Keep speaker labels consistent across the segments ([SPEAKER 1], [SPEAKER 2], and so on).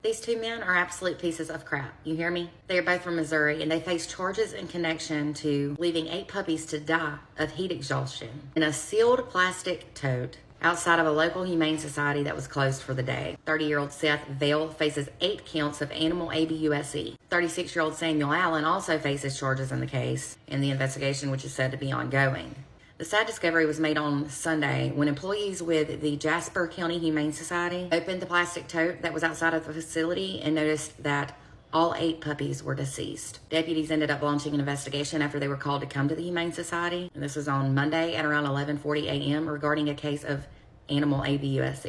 [SPEAKER 1] These two men are absolute pieces of crap. You hear me? They are both from Missouri, and they face charges in connection to leaving 8 puppies to die of heat exhaustion in a sealed plastic tote outside of a local humane society that was closed for the day. 30-year-old Seth Vale faces 8 counts of animal abuse. 36-year-old Samuel Allen also faces charges in the case in the investigation, which is said to be ongoing. The sad discovery was made on Sunday when employees with the Jasper County Humane Society opened the plastic tote that was outside of the facility and noticed that all 8 puppies were deceased. Deputies ended up launching an investigation after they were called to come to the Humane Society. And this was on Monday at around 11:40 a.m. regarding a case of animal abuse.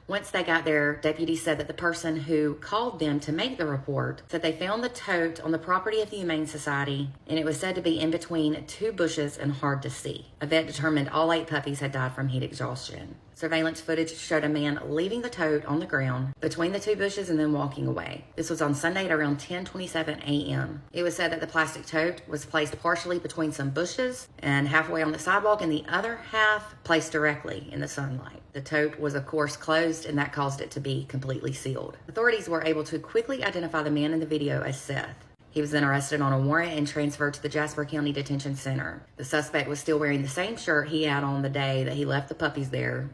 [SPEAKER 1] Once they got there, deputies said that the person who called them to make the report said they found the tote on the property of the Humane Society, and it was said to be in between 2 bushes and hard to see. A vet determined all 8 puppies had died from heat exhaustion. Surveillance footage showed a man leaving the tote on the ground between the 2 bushes and then walking away. This was on Sunday at around 10:27 a.m. It was said that the plastic tote was placed partially between some bushes and halfway on the sidewalk, and the other half placed directly in the sunlight. The tote was, of course, closed, and that caused it to be completely sealed. Authorities were able to quickly identify the man in the video as Seth. He was then arrested on a warrant and transferred to the Jasper County Detention Center. The suspect was still wearing the same shirt he had on the day that he left the puppies there.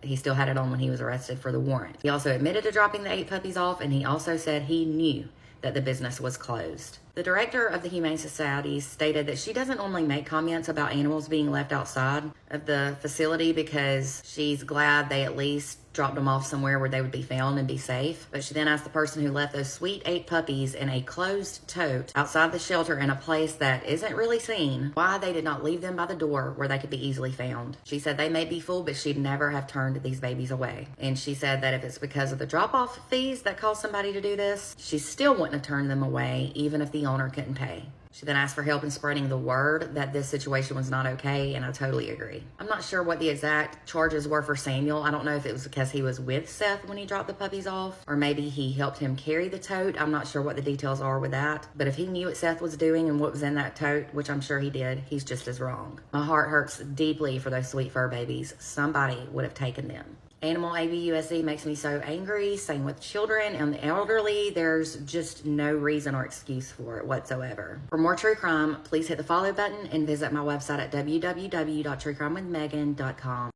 [SPEAKER 1] He still had it on when he was arrested for the warrant. He also admitted to dropping the 8 puppies off, and he also said he knew that the business was closed. The director of the Humane Society stated that she doesn't normally make comments about animals being left outside of the facility because she's glad they at least dropped them off somewhere where they would be found and be safe. But she then asked the person who left those sweet 8 puppies in a closed tote outside the shelter in a place that isn't really seen why they did not leave them by the door where they could be easily found. She said they may be full, but she'd never have turned these babies away. And she said that if it's because of the drop-off fees that caused somebody to do this, she still wouldn't have turned them away even if the owner couldn't pay. She then asked for help in spreading the word that this situation was not okay, and I totally agree. I'm not sure what the exact charges were for Samuel. I don't know if it was because he was with Seth when he dropped the puppies off, or maybe he helped him carry the tote. I'm not sure what the details are with that. But if he knew what Seth was doing and what was in that tote, which I'm sure he did, he's just as wrong. My heart hurts deeply for those sweet fur babies. Somebody would have taken them. Animal abuse makes me so angry. Same with children and the elderly. There's just no reason or excuse for it whatsoever. For more true crime, please hit the follow button and visit my website at www.truecrimewithmegan.com.